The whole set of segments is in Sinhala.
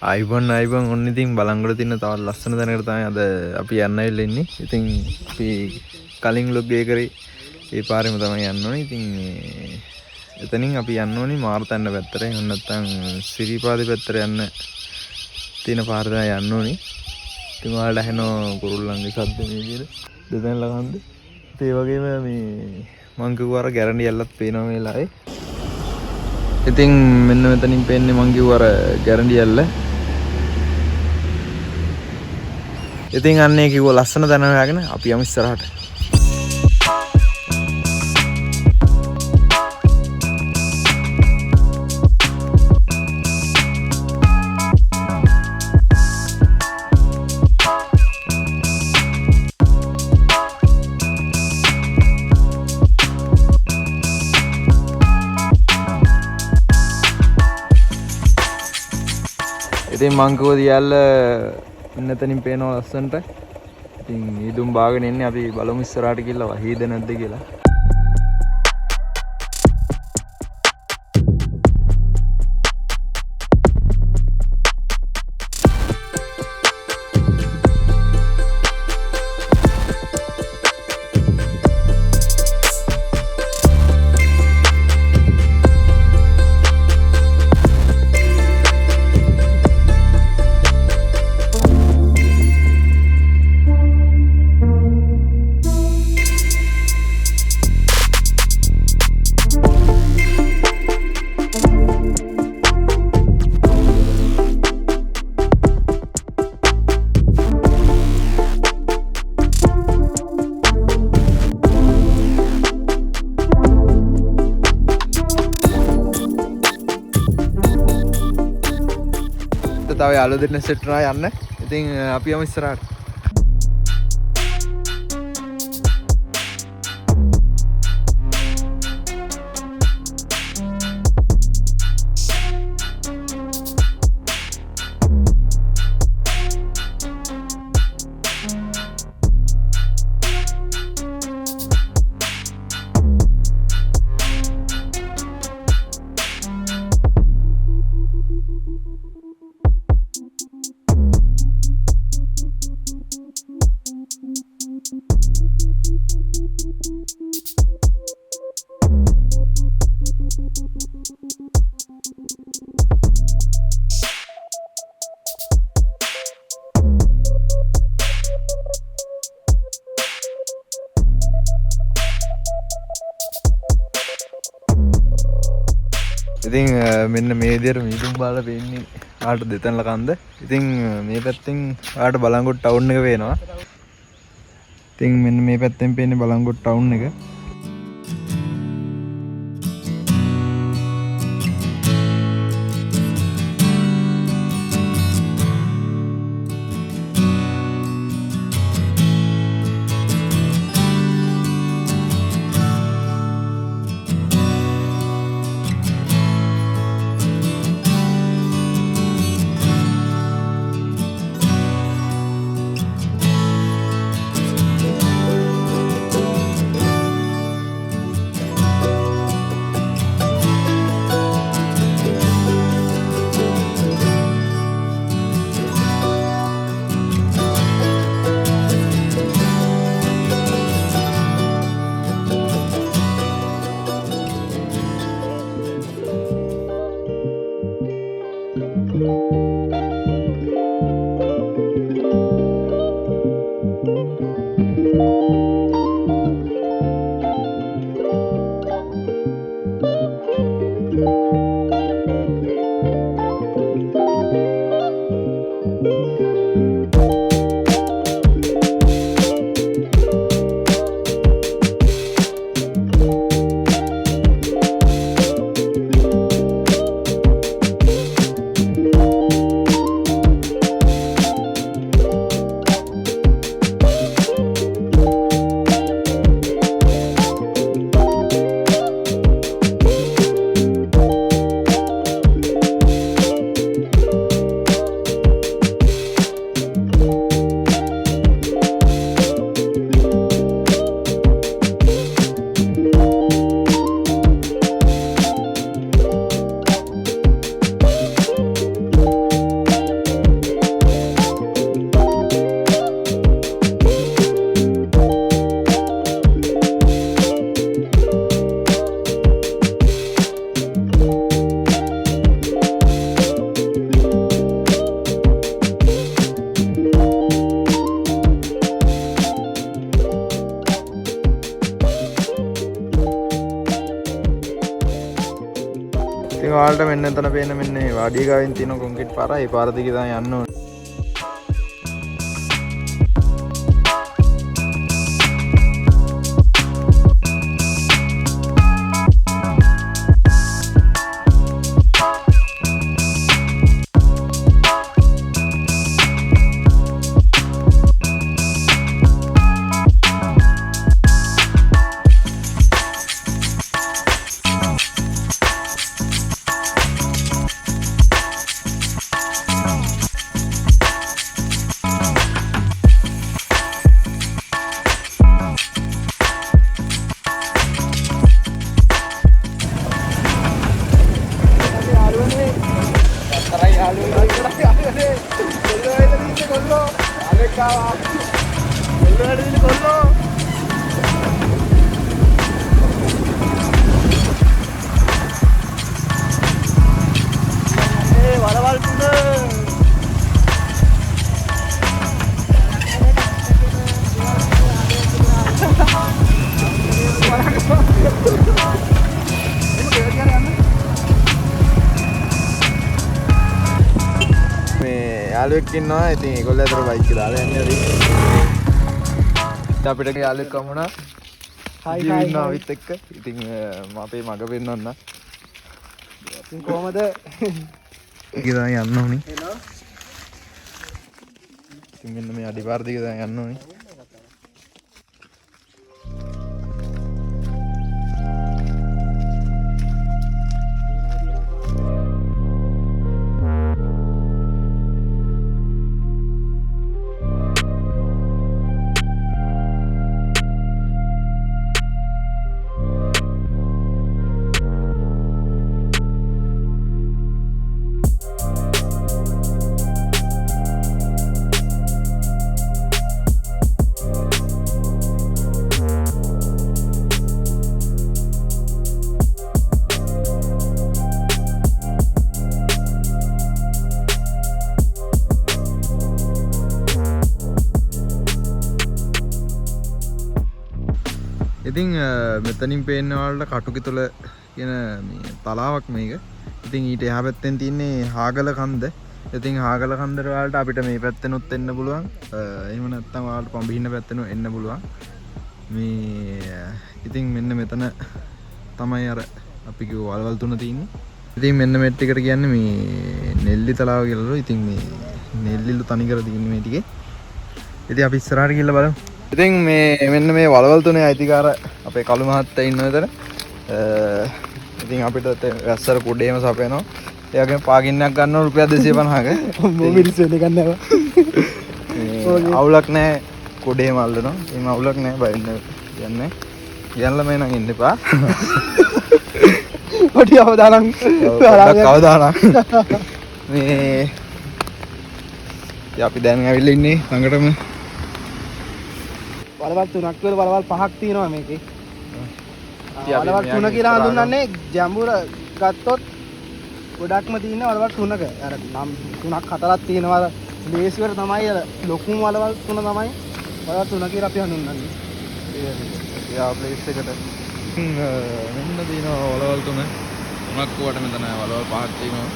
අයිබන් ඔන්න ඉතින් බලංගොඩ තියෙන තවත් ලස්සන තැනකට තමයි අද අපි යන්න ඇවිල්ලා ඉන්නේ. ඉතින් අපි කලින් ලොග් එක කරේ ඒ පාරෙම තමයි යන්න ඕනේ. ඉතින් එතනින් අපි යන්න ඕනේ මාර්තණ්ඩ පැත්තට. එහෙම නැත්නම් සිරිපාදේ පැත්තට යන්න තියෙන පාර තමයි යන්න ඕනේ. ඉතින් ඔයාලට ඇහෙනවා කුරුල්ලන්ගේ ශබ්ද මේ විදිහට දෙතැන් ළඟන්ද. ඒ වගේම මේ මං කිව්වා අර ගැරන්ටි යල්ලත් පේනවා මේ වෙලාවේ. ඉතින් මෙන්න මෙතනින් පේන්නේ මං කිව්වා අර ගැරන්ටි යල්ල. ඉතින් අන්නේ කිව්ව ලස්සන තැන හොයාගෙන අපි යමු ඉස්සරහට. ඉතින් මං කිව්වා දියල්ල මෙතනින් පේනවා ලස්සනට. ඉතින් ඊදුම් බාගෙන ඉන්නේ අපි බලමු ඉස්සරහට ගිහලා වහීද නැද්ද කියලා. තව යාළුවෝ දෙන්න සෙට් වෙනවා යන්න. ඉතින් අපි යමු ඉස්සරහට. ඉතින් මෙන්න මේ විදිහට මීදුම් බාලා පේන්නේ ආට දෙතැන් ලකන්ද. ඉතින් මේ පැත්තෙන් ආට බලංගොඩ ටවුන් එක පේනවා. ඉතින් මෙන්න මේ පැත්තෙන් පේන්නේ බලංගොඩ ටවුන් එක. වලට මෙන්න එතන පේන මෙන්න වාඩිය ගාවින් තියෙන කොන්ක්‍රීට් පාර. ඒ පාර දිගේ තමයි යන්න ඕනේ. යාළුවෙක් ඉන්නවා. ඉතින් ඒගොල්ලෝ අතර බයික් එක දාලා යන්නේ හරි. අපිට යාළුවෙක් වුණා. හයි හයි ඉන්නවා විත් එක්ක. ඉතින් මම අපේ මග පෙන්නන්න. ඉතින් කොහමද? ඉතින් යන්න ඕනි. ඉතින් මෙන්න මේ අඩිපාර දිගේ දැන් යන්න ඕනි. ඉතින් මෙතනින් පේන්න වලට කටුකි තුල කියන මේ තලාවක් මේක. ඉතින් ඊට එහා පැත්තෙන් තියෙන්නේ හාගල කන්ද. ඉතින් හාගල කන්දර වලට අපිට මේ පැත්තෙනුත් එන්න පුළුවන්. එහෙම නැත්නම් වලට පඹින්න පැත්තෙනුත් එන්න පුළුවන්. මේ ඉතින් මෙන්න මෙතන තමයි අර අපි කිව්ව වලවල් තුන තියෙන්නේ. ඉතින් මෙන්න මේ ටිකට කියන්නේ මේ නෙල්ලි තලාව කියලාලු. ඉතින් මේ නෙල්ලිලු තනි කර තියෙන්නේ මේ ටිකේ. ඉතින් අපි ඉස්සරහට ගිහලා බලමු. ඉතින් මේ මෙන්න මේ වලවල් තුනේ අයිතිකාර අපේ කළු මහත්තයා ඉන්නවා එතන. ඉතින් අපිට වැස්සර කුඩේම සපයනවා. ඒ වගේම පාගින්නක් ගන්නවා රුපියල් 250ක. මොමිරිස් වෙන්න ගන්නවා. අවුලක් නැහැ කුඩේ මල්ලනවා. එහෙම අවුලක් නැහැ බය වෙන්න යන්නේ. යන්න මේ නම් ඉන්න එපා. පොඩි අවදානම් මේ අපි දැන් ඇවිල්ලා ඉන්නේ ළඟටම වලවල් තුනක් වල වලවල් පහක් තියෙනවා මේකේ. වලවල් තුන කියලා හඳුන්වන්නේ ජම්බුර ගත්තොත් ගොඩක්ම තියෙන වලවල් තුනක. අර නම් තුනක් හතරක් තියෙනවා. ලේසිවර තමයි අර ලොකුම වලවල් තුන තමයි වලවල් තුන කියලා අපි හඳුන්වන්නේ. ඒ ප්ලේස් එකට මෙන්න තියෙනවා වලවල් තුන. තුනක් කොට මෙතන වලවල් පහක් තියෙනවා.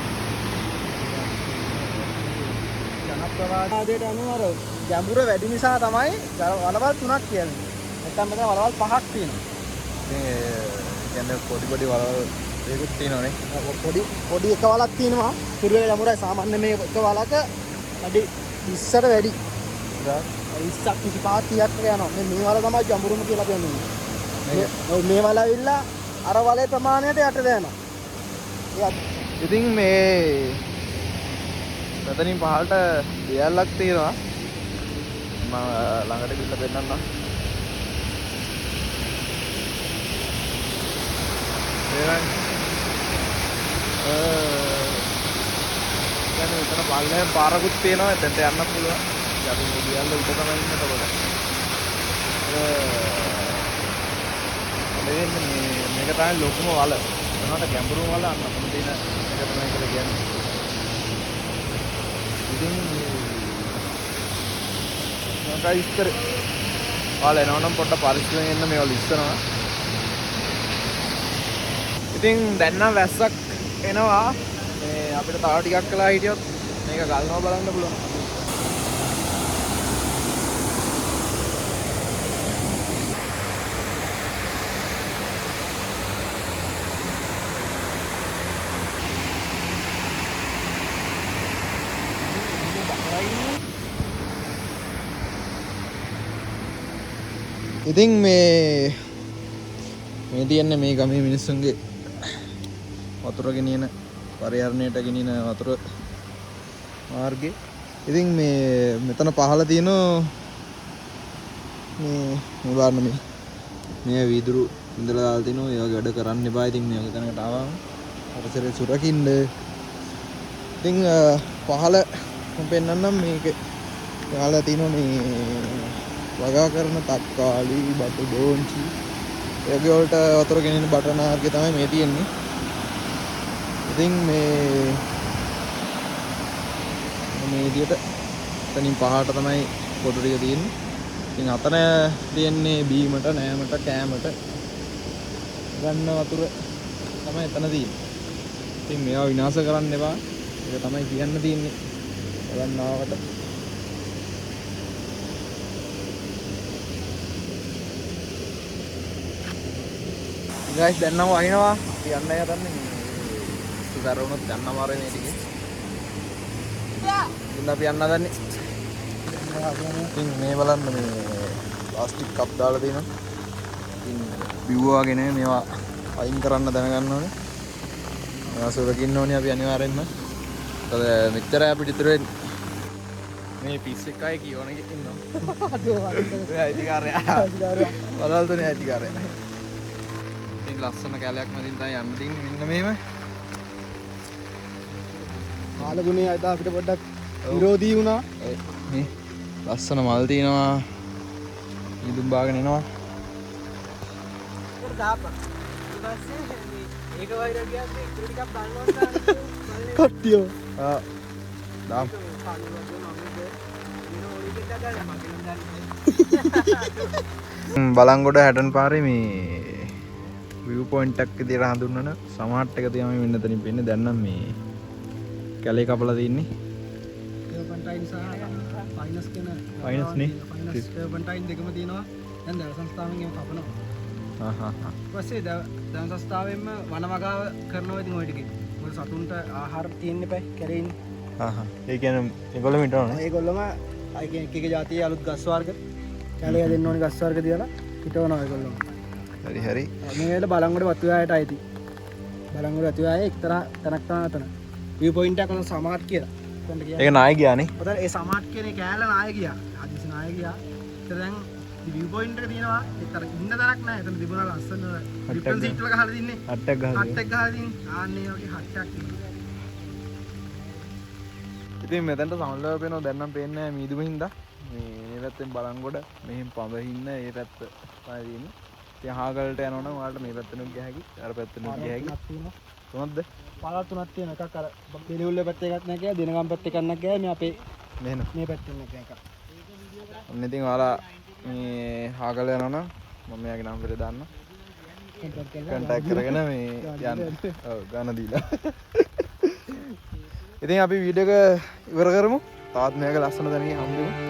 ජනප්‍රවාදයට අනුව අර ජම්බුර වැඩි නිසා තමයි වලවල් තුනක් කියන්නේ. නැත්නම් මෙතන වලවල් පහක් තියෙනවා. මේ කියන්නේ පොඩි පොඩි වලවල් ඒකුත් තියෙනවානේ. පොඩි එක වලක් තියෙනවා. පුරුවේ ජම්බුරයි සාමාන්‍ය මේ එක වලක වැඩි 20ට වැඩි. 20ක් 25ක් යනවා. මේ වල තමයි ජම්බුරුම කියලා කියන්නේ. මේ වල ඇවිල්ලා අර වලේ ප්‍රමාණයට යටට යනවා. ඉතින් මේ මෙතනින් පහළට දියල්ලක් තියෙනවා. මම ළඟට ගිහිල්ලා පෙන්නන්නම්. දැන් මෙතන පල්ලෙන් පාරකුත් තියෙනවා. එතනට යන්න පුළුවන්. අපි මේ දියල්ල උඩ තමයි ඉන්නේ එතකොට. මේක තමයි ලොකුම වල. මොනවාට ගැඹුරුම වල අන්න අපිට තියෙන එක තමයි කියලා කියන්නේ. ඉතින් මම ඉස්සර වල එනවනම් පොඩ්ඩක් පරිස්සමෙන් එන්න මේවල ඉස්සනවා. ඉතින් දැන් නම් වැස්සක් එනවා මේ අපිට තව ටිකක් කළා හිටියොත් මේක ගල්නවා බලන්න පුළුවන්. ඉතින් මේ තියන්නේ මේ ගමේ මිනිස්සුන්ගේ වතුර ගෙනියන පරිහරණයට ගෙනියන වතුර මාර්ගේ. ඉතින් මේ මෙතන පහළ තියෙන මේ බලන්න මේ වීදුරු ඉඳලා දාලා තිනෝ ඒ වගේ වැඩ කරන්න එපා. ඉතින් මේ වගේ තැනකට ආවම පරිසරය සුරකින්න. ඉතින් පහළ මම පෙන්නන්නම් මේක පහළ තියෙන මේ වගා කරන තක්කාලි බටු දෝංචි ඒ වගේ වලට වතුර ගෙනියන බටන ආර්ගේ තමයි මේ තියෙන්නේ. ඉතින් මේ විදියට එතනින් පහට තමයි පොඩු ටික තියෙන්නේ. ඉතින් අතන තියෙන්නේ බීමට නෑමට කෑමට ගන්න වතුර තමයි එතන තියෙන්නේ. ඉතින් මේවා විනාශ කරන්න එපා. ඒක තමයි කියන්න තියෙන්නේ. බලන්න ආවට. guys දැන් නම් වහිනවා. අපි යන්න යතන්නේ සුදර වුණොත් යන්න මාරේ මේ ටිකේ. ඉතින් අපි යන්න හදන්නේ. ඉතින් මේ බලන්න මේ ප්ලාස්ටික් කප් දාලා තියෙනවා. ඉතින් බිව්වාගේ නේ මේවා අයින් කරන්න දැනගන්න ඕනේ. මේවා සුරකින්න ඕනේ අපි අනිවාර්යෙන්ම. මොකද මෙච්චර අපිට ඉතුරු වෙන්නේ. මේ පිස් එකයි කියවන එකක් ඉන්නවා. ඒ අයිතිකාරයා. බලල් තුනේ අයිතිකාරයා. ඉතින් ලස්සන කැලයක් මැදින් තමයි යන්න තියෙන්නේ මෙන්න මෙහෙම. කාලගුණේ අද අපිට පොඩ්ඩක් විරෝධී වුණා. මේ ලස්සන මල් තියෙනවා. ඉදුම් බාගෙන එනවා. ඒක දාපන්. ඊට පස්සේ මේක වෛර ගියාත් ඉතුරු ටිකක් බලනවා තමයි. කට්ටිය. දාම්. බලංගොඩ හැටන් පාරේ මේ view point එකක් විදියට හඳුන්වන සමාර්ට් එක තමයි මෙන්න එතනින් පෙන්නේ. දැන් නම් මේ කැලේ කපලා තින්නේ. ටර්පන්ටයින් සහ ෆයිනස් කියන ෆයිනස් නේ. ෆයිනස් ටර්පන්ටයින් දෙකම තියෙනවා. දැන් දව සංස්ථාවෙන් ඒව කපනවා. ඊපස්සේ දව සංස්ථාවෙන්ම වනවගාව කරනවා. ඉතින් ওই ටිකේ මොකද සතුන්ට ආහාර තියෙන්න එපා කැලේ ඉන්නේ. ඒ කියන්නේ ඒගොල්ලෝ මිටවනේ. ඒගොල්ලොම එක ජාතියේ අලුත් ගස් වර්ග කැලේ දෙන්න ඕනේ ගස් වර්ග තියලා හිටවනවා ඒගොල්ලොම. හරි හරි. මේ වෙලේ බලංගොඩ වතුයායට අයිති. බලංගොඩ වතුයායේ එක්තරා තැනක් තමයි අතන. view point එකක් කරන සමාර්ට් කියලා. ඒක නාය ගියානේ. ඔතන ඒ සමාර්ට් කියන කෑල්ල නාය ගියා. ආදිස් නාය ගියා. ඒතර දැන් view point එක තියෙනවා. ඒතර ඉන්න තරක් නැහැ. එතන තිබුණා ලස්සන රිටර්න් සීට් වල ගහලා තින්නේ. හට්ටක් ගහලා. හට්ටක් ගහලා තින්නේ. ආන්නේ වගේ හට්ටක් තියෙනවා. ඉතින් මෙතනට සමල්ලාව පේනවා. දැන් නම් පේන්නේ නැහැ මීදුම හින්දා. මේ පැත්තෙන් බලංගොඩ මෙහෙන් පඹහින්න ඒ පැත්ත තමයි තියෙන්නේ. ඉතින් හාගලට යනවනම් ඔයාලට මේ පැත්තෙනුත් ගිය හැකි. අර පැත්තෙනුත් ගිය හැකි. කොහොමද? පාලා තුනක් තියෙන එකක් අර පිළිউල්ල පැත්තේ එකක් නැහැ කියලා දිනගම් පැත්තේ එකක් නැහැ කියලා මේ අපේ මෙහෙන මේ පැත්තෙන් එකක්. ඔන්න ඉතින් ඔයාලා මේ හාගල යනවනම් මම මෙයාගේ නම්බරේ දාන්න. කන්ටැක්ට් කරගෙන මේ යන්න. ඔව් ගාන දීලා. ඉතින් අපි වීඩියෝ එක ඉවර කරමු. තාත් මේක ලස්සන දැනගින් හම්බෙමු.